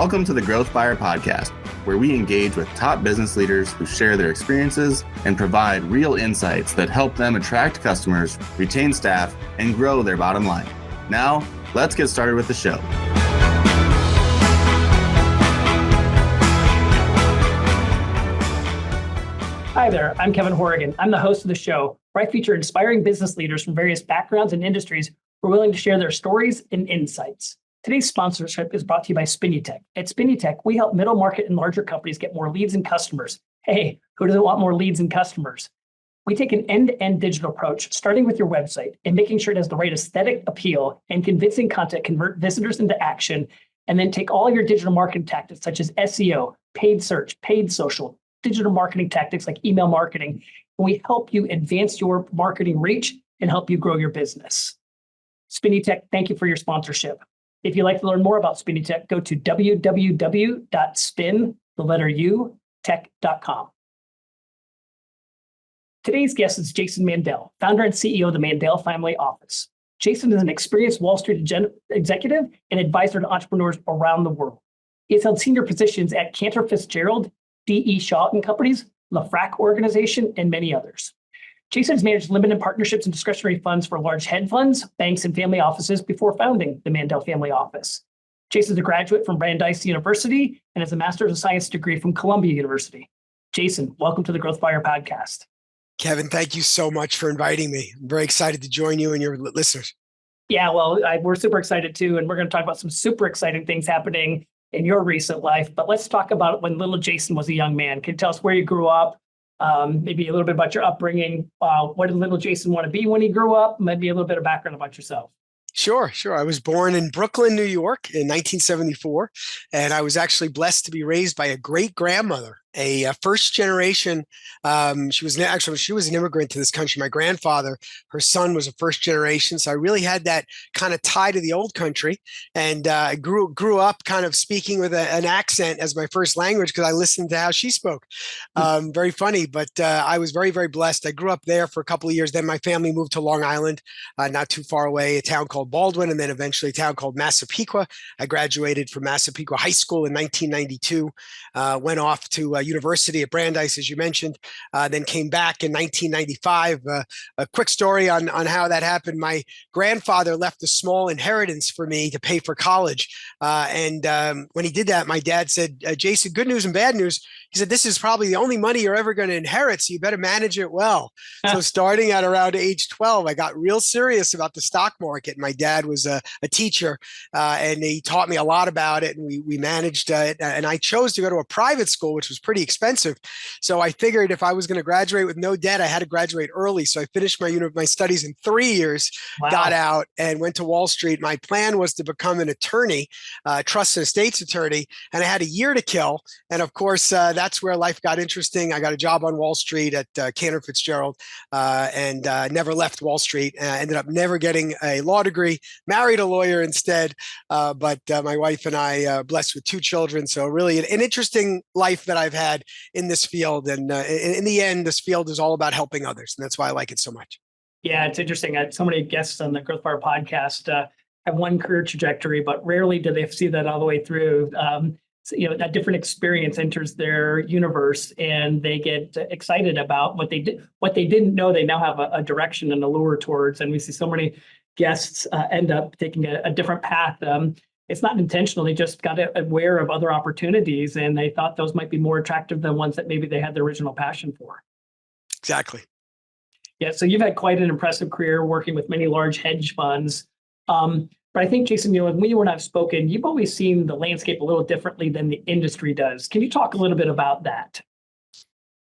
Welcome to the Growth Buyer Podcast, where we engage with top business leaders who share their experiences and provide real insights that help them attract customers, retain staff, and grow their bottom line. Now, let's get started with the show. Hi there, I'm Kevin Horrigan. I'm the host of the show, where I feature inspiring business leaders from various backgrounds and industries who are willing to share their stories and insights. Today's sponsorship is brought to you by SpinneyTech. At SpinneyTech, we help middle market and larger companies get more leads and customers. Hey, who doesn't want more leads and customers? We take an end-to-end digital approach, starting with your website and making sure it has the right aesthetic appeal and convincing content convert visitors into action, and then take all your digital marketing tactics such as SEO, paid search, paid social, digital marketing tactics like email marketing, and we help you advance your marketing reach and help you grow your business. SpinneyTech, thank you for your sponsorship. If you'd like to learn more about SpinneyTech, go to www.spin.tech.com. Today's guest is Jason Mandel, founder and CEO of the Mandel Family Office. Jason is an experienced Wall Street executive and advisor to entrepreneurs around the world. He has held senior positions at Cantor Fitzgerald, D.E. Shaw and Company's, LeFrak Organization, and many others. Jason has managed limited partnerships and discretionary funds for large hedge funds, banks, and family offices before founding the Mandel Family Office. Jason is a graduate from Brandeis University and has a Master's of Science degree from Columbia University. Jason, welcome to the Growth Buyer Podcast. Kevin, thank you so much for inviting me. I'm very excited to join you and your listeners. Yeah, well, we're super excited too, and we're going to talk about some super exciting things happening in your recent life. But let's talk about when little Jason was a young man. Can you tell us where you grew up? Maybe a little bit about your upbringing. What did little Jason want to be when he grew up? Maybe a little bit of background about yourself. Sure. I was born in Brooklyn, New York in 1974, and I was actually blessed to be raised by a great-grandmother, a first generation. She was an immigrant to this country. My grandfather, her son, was a first generation. So I really had that kind of tie to the old country, and I grew up kind of speaking with an accent as my first language because I listened to how she spoke. Very funny, but I was very, very blessed. I grew up there for a couple of years. Then my family moved to Long Island, not too far away, a town called Baldwin, and then eventually a town called Massapequa. I graduated from Massapequa High School in 1992, went off to university at Brandeis, as you mentioned, then came back in 1995. A quick story on how that happened. My grandfather left a small inheritance for me to pay for college. And when he did that, my dad said, Jason, good news and bad news. He said, this is probably the only money you're ever going to inherit, so you better manage it well. So starting at around age 12, I got real serious about the stock market. My dad was a teacher, and he taught me a lot about it. And we managed it. And I chose to go to a private school, which was pretty expensive. So I figured if I was going to graduate with no debt, I had to graduate early. So I finished my studies in 3 years, got out, and went to Wall Street. My plan was to become an attorney, trust and estates attorney, and I had a year to kill. And of course, that's where life got interesting. I got a job on Wall Street at Cantor Fitzgerald, and never left Wall Street. Ended up never getting a law degree, married a lawyer instead. But my wife and I blessed with 2 children. So really an interesting life that I've had in this field. And in the end, this field is all about helping others. And that's why I like it so much. Yeah, it's interesting. So many guests on the Growth Buyer podcast have one career trajectory, but rarely do they see that all the way through. So, a different experience enters their universe, and they get excited about what they did. What they didn't know, they now have a direction and a lure towards. And we see so many guests end up taking a different path. It's not intentional. They just got aware of other opportunities, and they thought those might be more attractive than ones that maybe they had the original passion for. Exactly. Yeah. So you've had quite an impressive career working with many large hedge funds. But I think, Jason, when you and I have spoken, you've always seen the landscape a little differently than the industry does. Can you talk a little bit about that?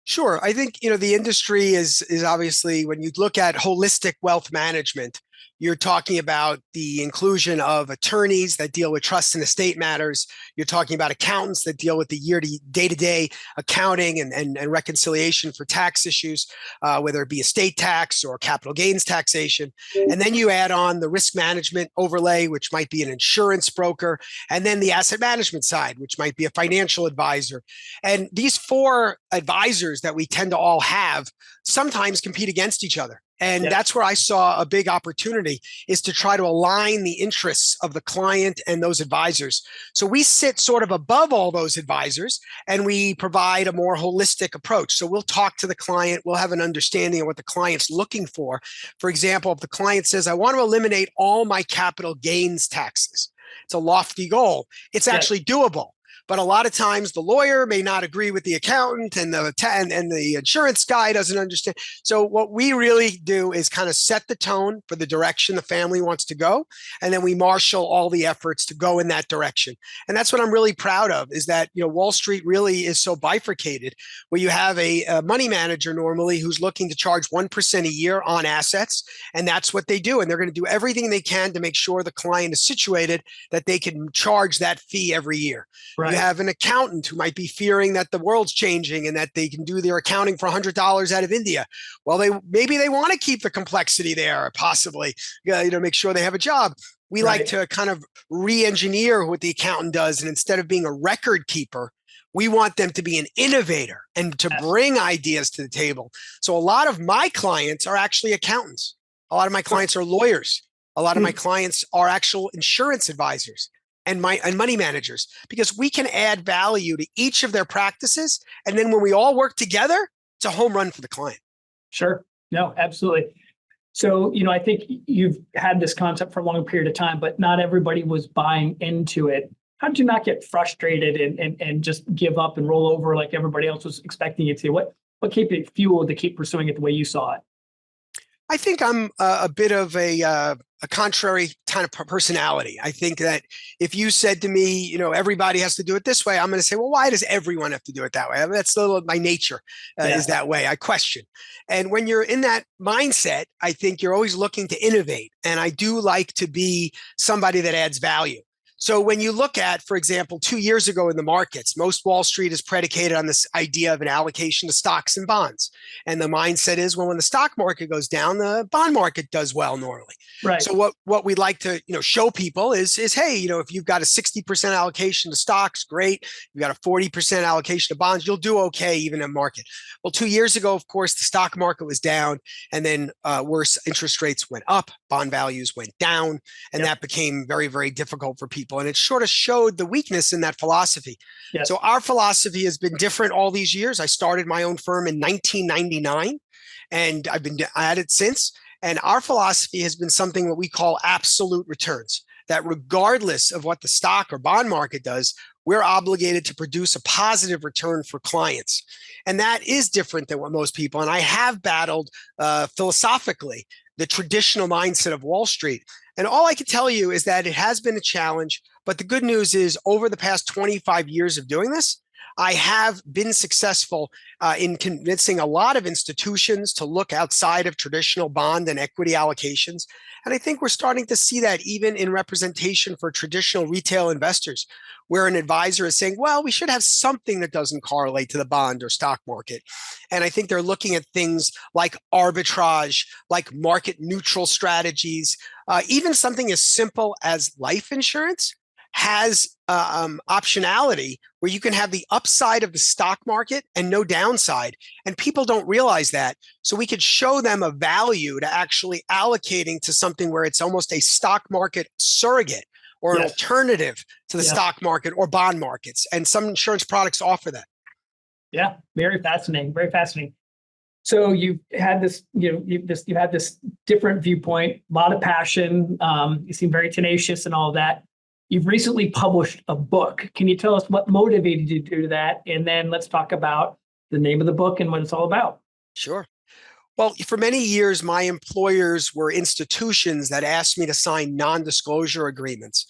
Sure. I think, the industry is obviously, when you look at holistic wealth management, you're talking about the inclusion of attorneys that deal with trust and estate matters. You're talking about accountants that deal with the day-to-day accounting and reconciliation for tax issues, whether it be estate tax or capital gains taxation. And then you add on the risk management overlay, which might be an insurance broker, and then the asset management side, which might be a financial advisor. And these 4 advisors that we tend to all have sometimes compete against each other. And that's where I saw a big opportunity, is to try to align the interests of the client and those advisors. So we sit sort of above all those advisors, and we provide a more holistic approach. So we'll talk to the client. We'll have an understanding of what the client's looking for. For example, if the client says, I want to eliminate all my capital gains taxes, it's a lofty goal. It's actually doable. But a lot of times the lawyer may not agree with the accountant, and the insurance guy doesn't understand. So what we really do is kind of set the tone for the direction the family wants to go. And then we marshal all the efforts to go in that direction. And that's what I'm really proud of, is that, Wall Street really is so bifurcated, where you have a money manager normally who's looking to charge 1% a year on assets. And that's what they do. And they're going to do everything they can to make sure the client is situated that they can charge that fee every year. Right. You have an accountant who might be fearing that the world's changing and that they can do their accounting for $100 out of India. Well, maybe they want to keep the complexity there, possibly, make sure they have a job. We like to kind of re-engineer what the accountant does. And instead of being a record keeper, we want them to be an innovator and to bring ideas to the table. So a lot of my clients are actually accountants. A lot of my clients are lawyers. A lot of my clients are actual insurance advisors and money managers, because we can add value to each of their practices. And then when we all work together, it's a home run for the client. Sure. No, absolutely. So, I think you've had this concept for a long period of time, but not everybody was buying into it. How did you not get frustrated and just give up and roll over like everybody else was expecting you to? What kept you fueled to keep pursuing it the way you saw it? I think I'm a bit of a contrary kind of personality. I think that if you said to me, everybody has to do it this way, I'm going to say, well, why does everyone have to do it that way? I mean, that's a little my nature is that way. I question. And when you're in that mindset, I think you're always looking to innovate. And I do like to be somebody that adds value. So when you look at, for example, 2 years ago in the markets, most Wall Street is predicated on this idea of an allocation to stocks and bonds. And the mindset is, well, when the stock market goes down, the bond market does well normally. Right. So what we'd like to show people is hey, if you've got a 60% allocation to stocks, great. You've got a 40% allocation to bonds, you'll do okay even in market. Well, 2 years ago, of course, the stock market was down, and then worse, interest rates went up, bond values went down, and that became very, very difficult for people. And it sort of showed the weakness in that philosophy. Yes. So our philosophy has been different all these years. I started my own firm in 1999, and I've been at it since. And our philosophy has been something that we call absolute returns, that regardless of what the stock or bond market does, we're obligated to produce a positive return for clients. And that is different than what most people, and I have battled philosophically the traditional mindset of Wall Street. And all I can tell you is that it has been a challenge. But the good news is, over the past 25 years of doing this, I have been successful in convincing a lot of institutions to look outside of traditional bond and equity allocations. And I think we're starting to see that even in representation for traditional retail investors, where an advisor is saying, well, we should have something that doesn't correlate to the bond or stock market. And I think they're looking at things like arbitrage, like market neutral strategies, even something as simple as life insurance has optionality where you can have the upside of the stock market and no downside. And people don't realize that. So we could show them a value to actually allocating to something where it's almost a stock market surrogate or an alternative to the stock market or bond markets. And some insurance products offer that. Yeah, very fascinating. Very fascinating. So you've had this, you've had this different viewpoint, a lot of passion. You seem very tenacious and all of that. You've recently published a book. Can you tell us what motivated you to do that? And then let's talk about the name of the book and what it's all about. Sure. Well, for many years, my employers were institutions that asked me to sign non-disclosure agreements.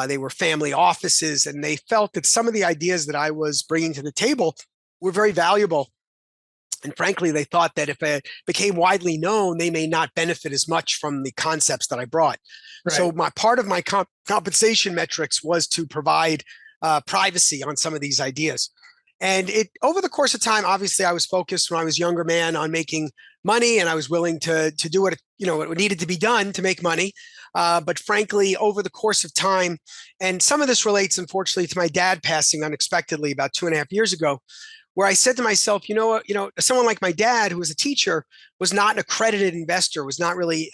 They were family offices, and they felt that some of the ideas that I was bringing to the table were very valuable. And frankly, they thought that if it became widely known, they may not benefit as much from the concepts that I brought. Right. So part of my compensation metrics was to provide privacy on some of these ideas. And over the course of time, obviously, I was focused when I was a younger man on making money, and I was willing to do what needed to be done to make money. But frankly, over the course of time, and some of this relates, unfortunately, to my dad passing unexpectedly about 2.5 years ago, where I said to myself, someone like my dad, who was a teacher, was not an accredited investor, was not really,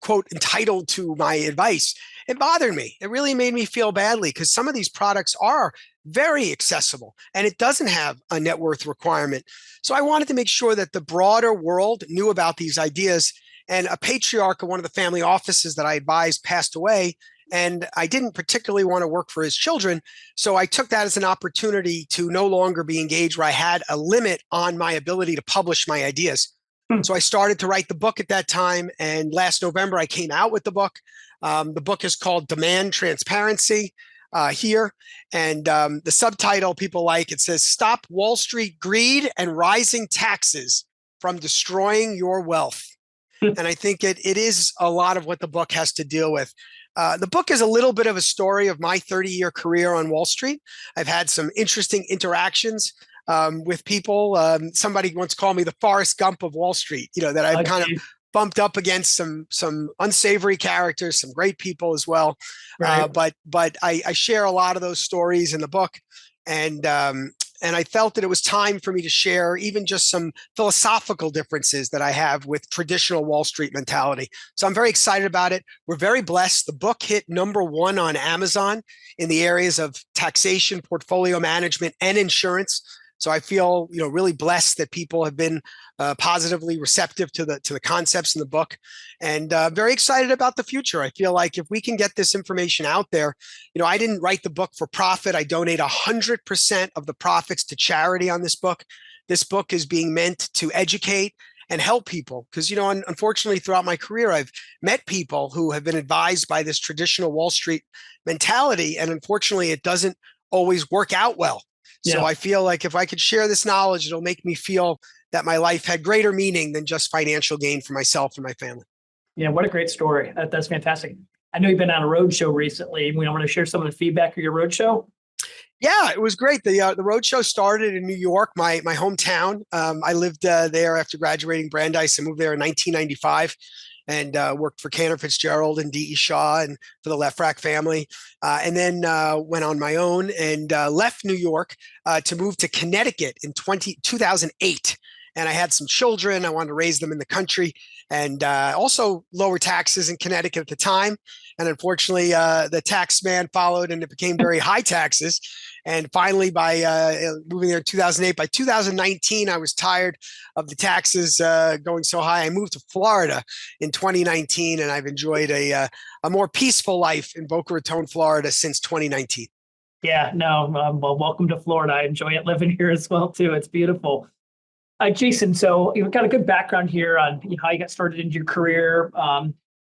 quote, entitled to my advice. It bothered me. It really made me feel badly because some of these products are very accessible and it doesn't have a net worth requirement. So I wanted to make sure that the broader world knew about these ideas. And a patriarch of one of the family offices that I advised passed away. And I didn't particularly want to work for his children. So I took that as an opportunity to no longer be engaged where I had a limit on my ability to publish my ideas. So I started to write the book at that time. And last November, I came out with the book. The book is called Demand Transparency here. And the subtitle people like, it says, Stop Wall Street Greed and Rising Taxes from Destroying Your Wealth. And I think it is a lot of what the book has to deal with. The book is a little bit of a story of my 30-year career on Wall Street. I've had some interesting interactions with people. Somebody once called me the Forrest Gump of Wall Street, that I've kind of bumped up against some unsavory characters, some great people as well. Right. But I share a lot of those stories in the book. And I felt that it was time for me to share even just some philosophical differences that I have with traditional Wall Street mentality. So I'm very excited about it. We're very blessed. The book hit #1 on Amazon in the areas of taxation, portfolio management, and insurance. So I feel, really blessed that people have been positively receptive to the concepts in the book, and very excited about the future. I feel like if we can get this information out there, I didn't write the book for profit. I donate 100% of the profits to charity on this book. This book is being meant to educate and help people because, unfortunately, throughout my career, I've met people who have been advised by this traditional Wall Street mentality, and unfortunately, it doesn't always work out well. So I feel like if I could share this knowledge, it'll make me feel that my life had greater meaning than just financial gain for myself and my family. Yeah, what a great story. That's fantastic. I know you've been on a roadshow recently. We want to share some of the feedback of your roadshow. Yeah, it was great. The roadshow started in New York, my hometown. I lived there after graduating Brandeis. I moved there in 1995. And worked for Cantor Fitzgerald and D.E. Shaw and for the LeFrak family. And then went on my own and left New York to move to Connecticut in 2008. And I had some children. I wanted to raise them in the country and also lower taxes in Connecticut at the time. And unfortunately, the tax man followed and it became very high taxes. And finally, by moving there in 2008, by 2019, I was tired of the taxes going so high. I moved to Florida in 2019, and I've enjoyed a more peaceful life in Boca Raton, Florida since 2019. Yeah, no, well, welcome to Florida. I enjoy it living here as well, too. It's beautiful. Jason, so you've got a good background here on how you got started into your career,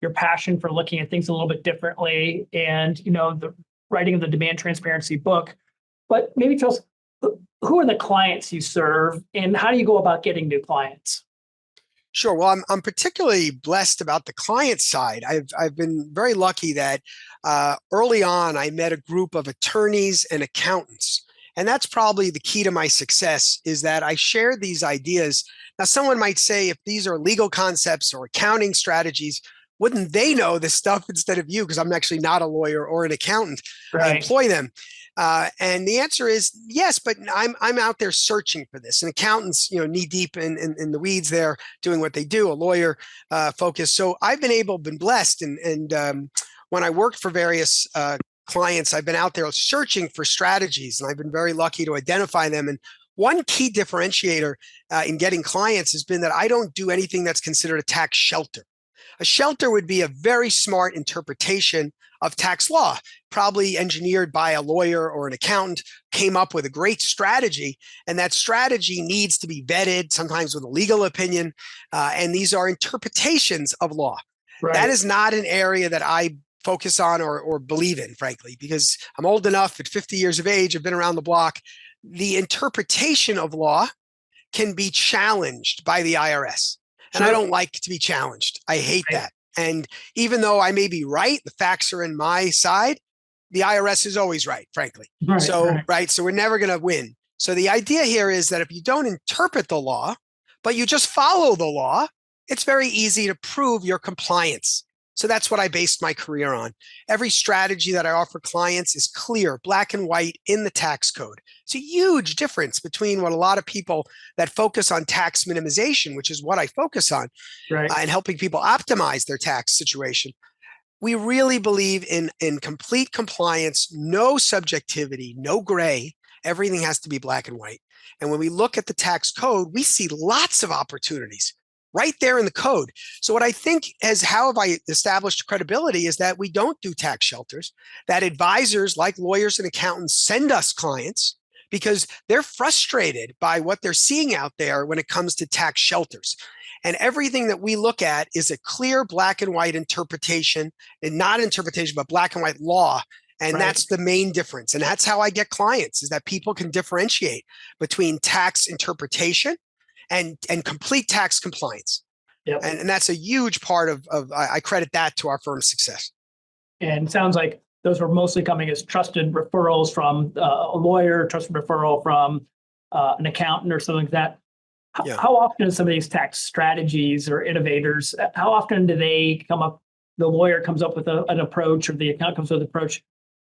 your passion for looking at things a little bit differently, and the writing of the Demand Transparency book. But maybe tell us, who are the clients you serve and how do you go about getting new clients? Sure. Well, I'm particularly blessed about the client side. I've been very lucky that early on I met a group of attorneys and accountants. And that's probably the key to my success is that I share these ideas. Now, someone might say if these are legal concepts or accounting strategies, wouldn't they know this stuff instead of you? Because I'm actually not a lawyer or an accountant. Right. I employ them. And the answer is yes, but I'm out there searching for this. And accountants, knee deep in the weeds there, doing what they do. A lawyer focus. So I've been blessed, and when I worked for various clients, I've been out there searching for strategies, and I've been very lucky to identify them. And one key differentiator in getting clients has been that I don't do anything that's considered a tax shelter. A shelter would be a very smart interpretation of tax law, probably engineered by a lawyer or an accountant, came up with a great strategy, and that strategy needs to be vetted, sometimes with a legal opinion, and these are interpretations of law. Right. That is not an area that I focus on or believe in, frankly, because I'm old enough at 50 years of age, I've been around the block. The interpretation of law can be challenged by the IRS. And I don't like to be challenged. I hate that. And even though I may be right, the facts are in my side, the IRS is always right, frankly. So we're never going to win. So the idea here is that if you don't interpret the law, but you just follow the law, it's very easy to prove your compliance. So that's what I based my career on. Every strategy that I offer clients is clear, black and white in the tax code. It's a huge difference between what a lot of people that focus on tax minimization, which is what I focus on, Right. and helping people optimize their tax situation. We really believe in complete compliance, no subjectivity, no gray. Everything has to be black and white. And when we look at the tax code, we see lots of opportunities right there in the code. So what I think is, how have I established credibility, is that we don't do tax shelters, that advisors like lawyers and accountants send us clients because they're frustrated by what they're seeing out there when it comes to tax shelters. And everything that we look at is a clear black and white interpretation, and not interpretation, but black and white law. And that's the main difference. And that's how I get clients, is that people can differentiate between tax interpretation and complete tax compliance. Yep. And that's a huge part of I credit that to our firm's success. And it sounds like those were mostly coming as trusted referrals from a lawyer, trusted referral from an accountant or something like that. How often do some of these tax strategies or innovators, how often do they come up, the lawyer comes up with an approach, or the accountant comes with an approach?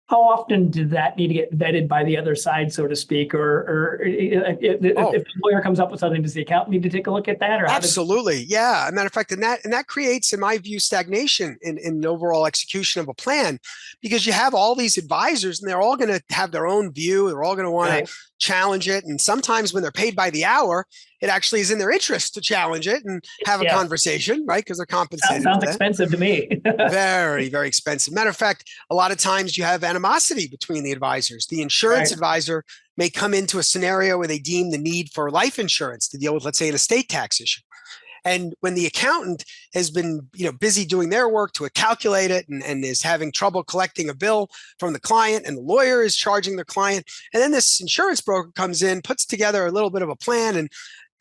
How often did that need to get vetted by the other side, so to speak? Or if the lawyer comes up with something, does the accountant need to take a look at that? Or absolutely, yeah. As a matter of fact, and that creates, in my view, stagnation in the overall execution of a plan, because you have all these advisors, and they're all going to have their own view. They're all going to want to challenge it, and sometimes when they're paid by the hour, it actually is in their interest to challenge it and have a conversation, right? Because they're compensated. Sounds expensive to me. Very, very expensive. Matter of fact, a lot of times you have animosity between the advisors. The insurance advisor may come into a scenario where they deem the need for life insurance to deal with, let's say, an estate tax issue. And when the accountant has been, busy doing their work to calculate it and is having trouble collecting a bill from the client, and the lawyer is charging the client, and then this insurance broker comes in, puts together a little bit of a plan, and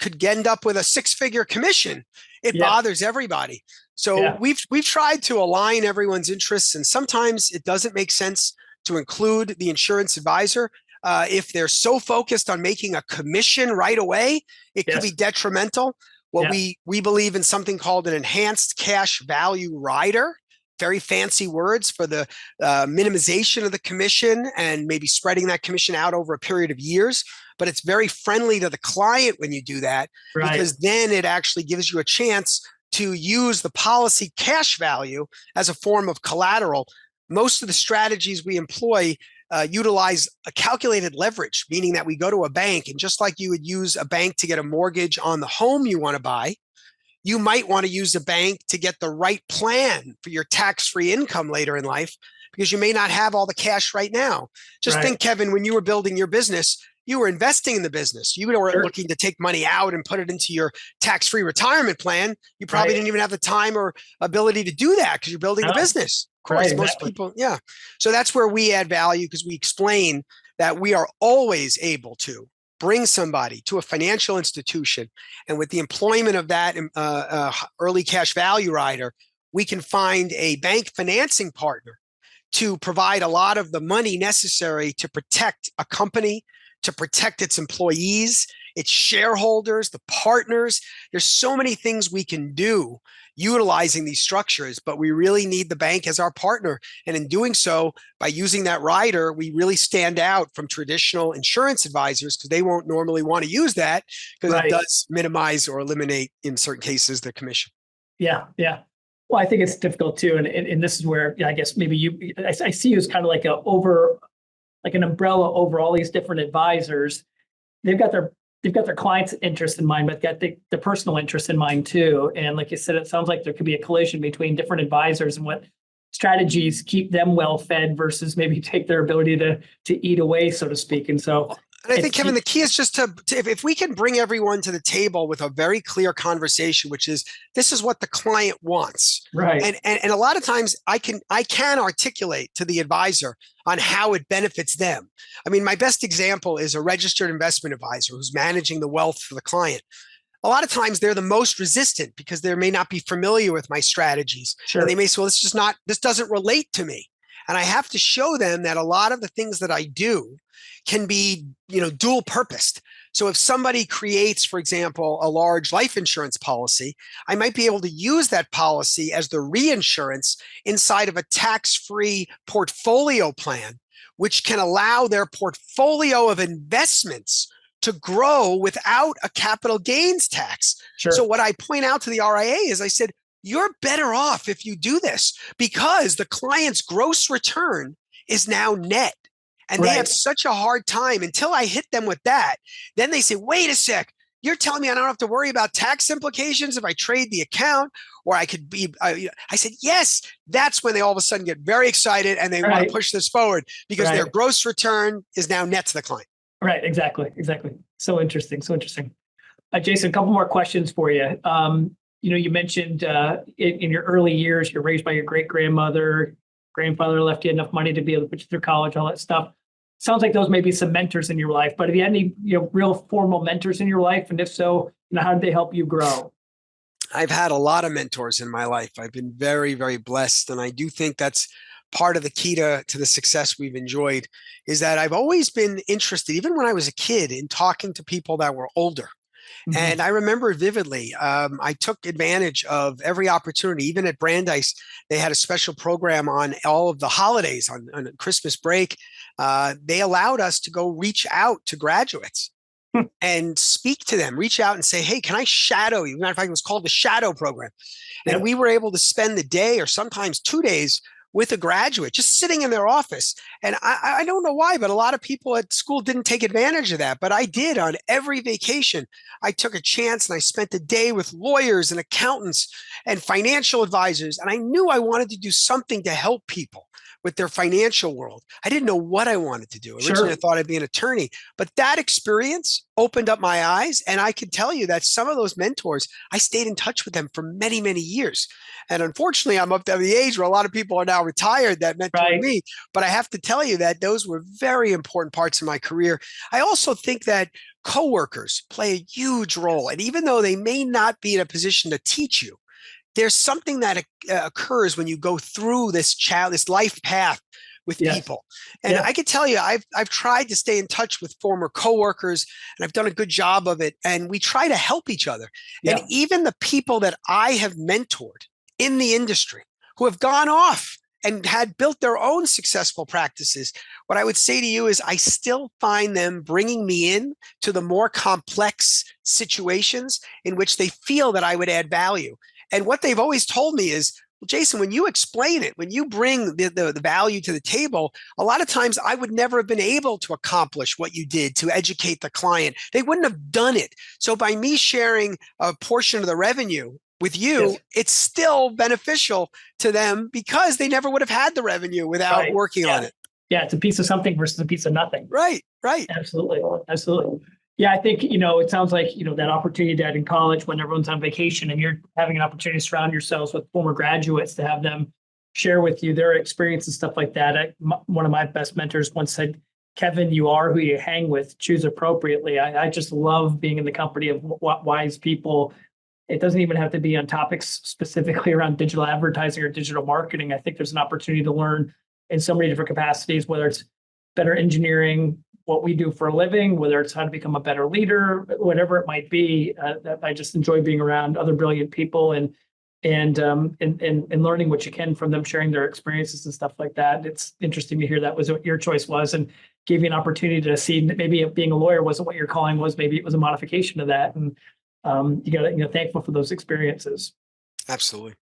could end up with a six-figure commission, it bothers everybody. So we've tried to align everyone's interests, and sometimes it doesn't make sense to include the insurance advisor. If they're so focused on making a commission right away, it could be detrimental. Well, we believe in something called an enhanced cash value rider. Very fancy words for the minimization of the commission and maybe spreading that commission out over a period of years. But it's very friendly to the client when you do that, because then it actually gives you a chance to use the policy cash value as a form of collateral. Most of the strategies we employ utilize a calculated leverage, meaning that we go to a bank, and just like you would use a bank to get a mortgage on the home you want to buy, you might want to use a bank to get the right plan for your tax-free income later in life, because you may not have all the cash right now. Just think, Kevin, when you were building your business, you were investing in the business. You weren't looking to take money out and put it into your tax-free retirement plan. You probably didn't even have the time or ability to do that because you're building the business. Of course, most people, So that's where we add value, because we explain that we are always able to bring somebody to a financial institution, and with the employment of that early cash value rider, we can find a bank financing partner to provide a lot of the money necessary to protect a company, to protect its employees, its shareholders, the partners. There's so many things we can do utilizing these structures, but we really need the bank as our partner. And in doing so, by using that rider, we really stand out from traditional insurance advisors, because they won't normally want to use that, because it does minimize or eliminate, in certain cases, the commission. Yeah. Well, I think it's difficult too. And this is where I guess maybe I see you as kind of like an umbrella over all these different advisors. They've got their clients' interest in mind, but got the personal interest in mind too. And like you said, it sounds like there could be a collision between different advisors and what strategies keep them well fed versus maybe take their ability to eat away, so to speak. And so, and I think, Kevin, the key is just to if we can bring everyone to the table with a very clear conversation, which is, this is what the client wants. Right. And a lot of times I can articulate to the advisor on how it benefits them. I mean, my best example is a registered investment advisor who's managing the wealth for the client. A lot of times they're the most resistant because they may not be familiar with my strategies. Sure. And they may say, well, this doesn't relate to me. And I have to show them that a lot of the things that I do can be, dual purposed. So if somebody creates, for example, a large life insurance policy, I might be able to use that policy as the reinsurance inside of a tax-free portfolio plan, which can allow their portfolio of investments to grow without a capital gains tax. Sure. So what I point out to the RIA is I said, you're better off if you do this because the client's gross return is now net. And they have such a hard time until I hit them with that. Then they say, wait a sec, you're telling me I don't have to worry about tax implications if I trade the account, or I could be, I said, yes, that's when they all of a sudden get very excited and they want to push this forward because their gross return is now net to the client. Right, exactly. So interesting. Jason, a couple more questions for you. You mentioned in your early years, you're raised by your great-grandmother, grandfather left you enough money to be able to put you through college, all that stuff. Sounds like those may be some mentors in your life, but have you had any real formal mentors in your life? And if so, how did they help you grow? I've had a lot of mentors in my life. I've been very, very blessed. And I do think that's part of the key to the success we've enjoyed is that I've always been interested, even when I was a kid, in talking to people that were older. Mm-hmm. And I remember vividly, I took advantage of every opportunity. Even at Brandeis, they had a special program on all of the holidays on Christmas break. They allowed us to go reach out to graduates and speak to them, reach out and say, hey, can I shadow you? Matter of fact, it was called the shadow program. And we were able to spend the day or sometimes 2 days with a graduate, just sitting in their office. And I don't know why, but a lot of people at school didn't take advantage of that. But I did. On every vacation, I took a chance and I spent a day with lawyers and accountants and financial advisors. And I knew I wanted to do something to help people with their financial world. I didn't know what I wanted to do. Originally, I thought I'd be an attorney. But that experience opened up my eyes. And I could tell you that some of those mentors, I stayed in touch with them for many, many years. And unfortunately, I'm up to the age where a lot of people are now retired that mentored me. But I have to tell you that those were very important parts of my career. I also think that coworkers play a huge role. And even though they may not be in a position to teach you, there's something that occurs when you go through this life path with people. And I can tell you, I've tried to stay in touch with former coworkers, and I've done a good job of it. And we try to help each other. And even the people that I have mentored in the industry who have gone off and had built their own successful practices, what I would say to you is I still find them bringing me in to the more complex situations in which they feel that I would add value. And what they've always told me is, well, Jason, when you explain it, when you bring the value to the table, a lot of times I would never have been able to accomplish what you did to educate the client. They wouldn't have done it. So by me sharing a portion of the revenue with you, it's still beneficial to them because they never would have had the revenue without working on it. Yeah, it's a piece of something versus a piece of nothing. Right. Absolutely. Yeah, I think, it sounds like, that opportunity that in college when everyone's on vacation and you're having an opportunity to surround yourselves with former graduates to have them share with you their experience and stuff like that. One of my best mentors once said, Kevin, you are who you hang with, choose appropriately. I just love being in the company of wise people. It doesn't even have to be on topics specifically around digital advertising or digital marketing. I think there's an opportunity to learn in so many different capacities, whether it's better engineering, what we do for a living, whether it's how to become a better leader, whatever it might be. I just enjoy being around other brilliant people and learning what you can from them, sharing their experiences and stuff like that. It's interesting to hear that was what your choice was and gave you an opportunity to see maybe being a lawyer wasn't what your calling was. Maybe it was a modification of that. And you got to, thankful for those experiences. Absolutely.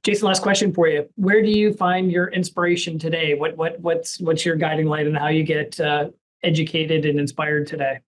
Jason, last question for you. Where do you find your inspiration today? What's your guiding light on how you get educated and inspired today?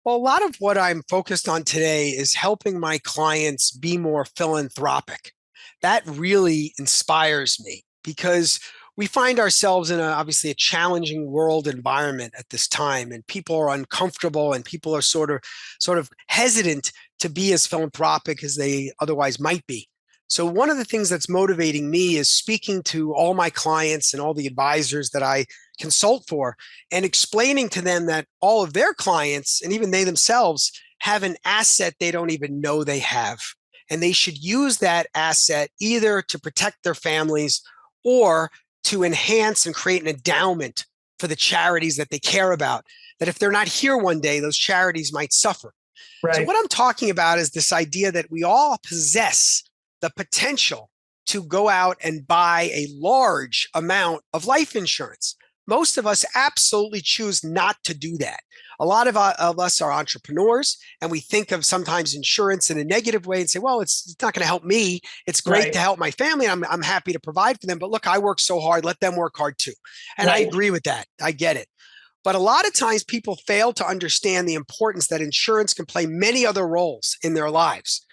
Well, a lot of what I'm focused on today is helping my clients be more philanthropic. That really inspires me because we find ourselves in obviously a challenging world environment at this time, and people are uncomfortable and people are sort of hesitant to be as philanthropic as they otherwise might be. So one of the things that's motivating me is speaking to all my clients and all the advisors that I consult for and explaining to them that all of their clients and even they themselves have an asset they don't even know they have. And they should use that asset either to protect their families or to enhance and create an endowment for the charities that they care about, that if they're not here one day, those charities might suffer. Right. So what I'm talking about is this idea that we all possess the potential to go out and buy a large amount of life insurance. Most of us absolutely choose not to do that. A lot of us are entrepreneurs, and we think of sometimes insurance in a negative way and say, well, it's not going to help me. It's great to help my family. I'm happy to provide for them. But look, I work so hard. Let them work hard too. And I agree with that. I get it. But a lot of times people fail to understand the importance that insurance can play many other roles in their lives.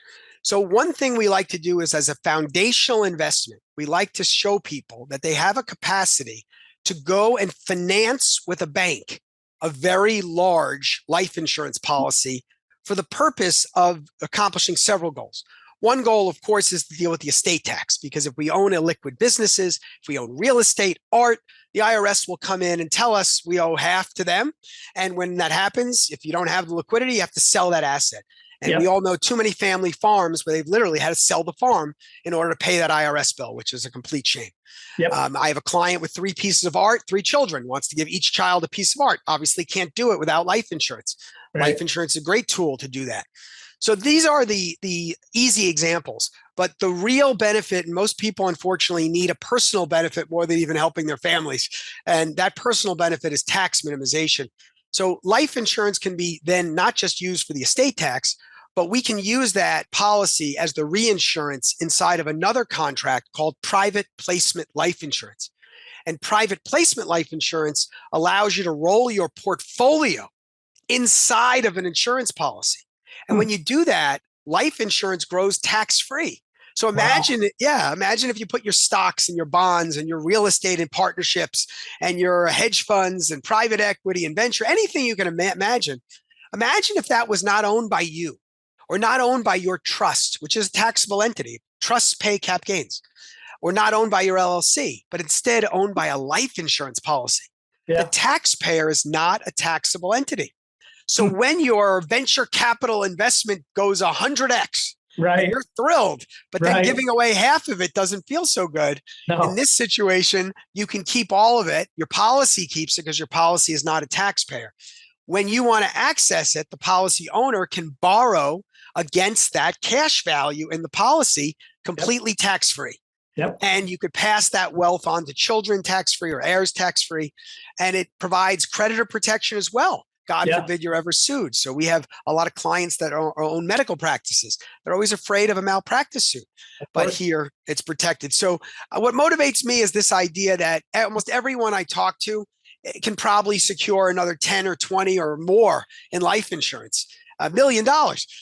So one thing we like to do is, as a foundational investment, we like to show people that they have a capacity to go and finance with a bank a very large life insurance policy for the purpose of accomplishing several goals. One goal, of course, is to deal with the estate tax, because if we own illiquid businesses, if we own real estate, art, the IRS will come in and tell us we owe half to them. And when that happens, if you don't have the liquidity, you have to sell that asset. And we all know too many family farms where they've literally had to sell the farm in order to pay that IRS bill, which is a complete shame. I have a client with 3 pieces of art, 3 children, wants to give each child a piece of art. Obviously can't do it without life insurance. Life insurance is a great tool to do that. So these are the easy examples, but the real benefit, and most people unfortunately need a personal benefit more than even helping their families. And that personal benefit is tax minimization. So life insurance can be then not just used for the estate tax, but we can use that policy as the reinsurance inside of another contract called private placement life insurance. And private placement life insurance allows you to roll your portfolio inside of an insurance policy. And when you do that, life insurance grows tax-free. So imagine, imagine if you put your stocks and your bonds and your real estate and partnerships and your hedge funds and private equity and venture, anything you can imagine. Imagine if that was not owned by you or not owned by your trust, which is a taxable entity. Trusts pay cap gains. Or not owned by your LLC, but instead owned by a life insurance policy. The taxpayer is not a taxable entity. So when your venture capital investment goes 100x, you're thrilled, but then giving away half of it doesn't feel so good. In this situation, you can keep all of it. Your policy keeps it because your policy is not a taxpayer. When you want to access it, the policy owner can borrow against that cash value in the policy completely tax-free. And you could pass that wealth on to children tax-free or heirs tax-free. And it provides creditor protection as well. God forbid you're ever sued. So we have a lot of clients that own medical practices. They're always afraid of a malpractice suit, but here it's protected. So what motivates me is this idea that almost everyone I talk to can probably secure another 10 or 20 or more in life insurance, $1 million.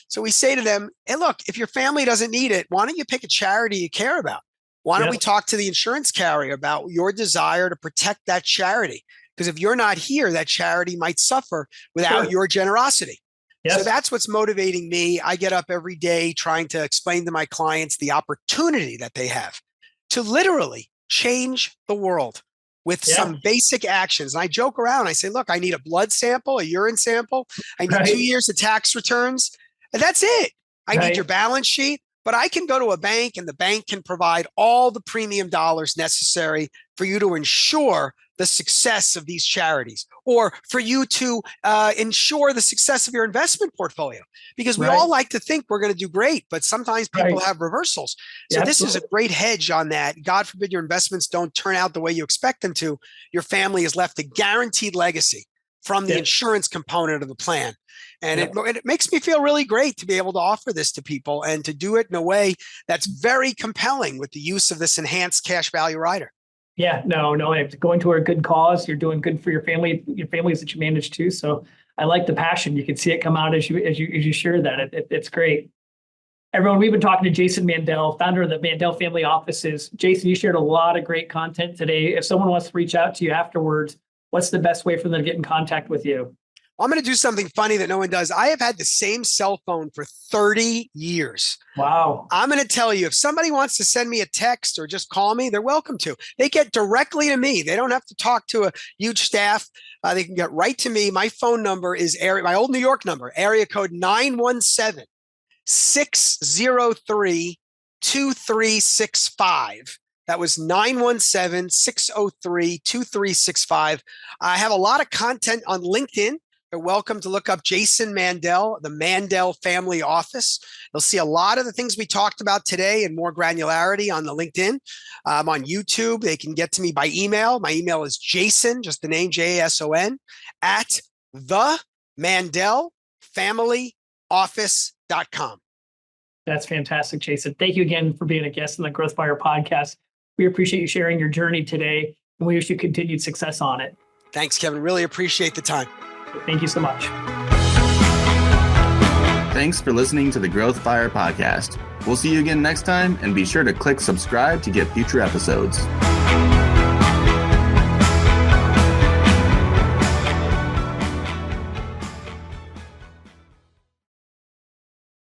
So we say to them, hey, look, if your family doesn't need it, why don't you pick a charity you care about? Why don't we talk to the insurance carrier about your desire to protect that charity? Because if you're not here, that charity might suffer without your generosity. So that's what's motivating me. I get up every day trying to explain to my clients the opportunity that they have to literally change the world with some basic actions. And I joke around. I say, look, I need a blood sample, a urine sample. I need 2 years of tax returns. And that's it. I need your balance sheet. But I can go to a bank and the bank can provide all the premium dollars necessary for you to ensure the success of these charities, or for you to ensure the success of your investment portfolio. Because we all like to think we're going to do great, but sometimes people have reversals. So this is a great hedge on that. God forbid your investments don't turn out the way you expect them to. Your family is left a guaranteed legacy from the insurance component of the plan. And it makes me feel really great to be able to offer this to people and to do it in a way that's very compelling with the use of this enhanced cash value rider. Going to a good cause. You're doing good for your family, your families that you manage too. So I like the passion. You can see it come out as you share that. It's great. Everyone, we've been talking to Jason Mandel, founder of the Mandel Family Offices. Jason, you shared a lot of great content today. If someone wants to reach out to you afterwards, what's the best way for them to get in contact with you? I'm going to do something funny that no one does. I have had the same cell phone for 30 years. Wow. I'm going to tell you, if somebody wants to send me a text or just call me, they're welcome to. They get directly to me. They don't have to talk to a huge staff. They can get right to me. My phone number is my old New York number, area code 917-603-2365. That was 917-603-2365. I have a lot of content on LinkedIn. You're welcome to look up Jason Mandel, the Mandel Family Office. You'll see a lot of the things we talked about today and more granularity on the LinkedIn. On YouTube, they can get to me by email. My email is Jason, just the name Jason, at themandelfamilyoffice.com. That's fantastic, Jason. Thank you again for being a guest on the Growth Fire podcast. We appreciate you sharing your journey today, and we wish you continued success on it. Thanks, Kevin. Really appreciate the time. Thank you so much. Thanks for listening to the Growth Fire podcast. We'll see you again next time, and be sure to click subscribe to get future episodes.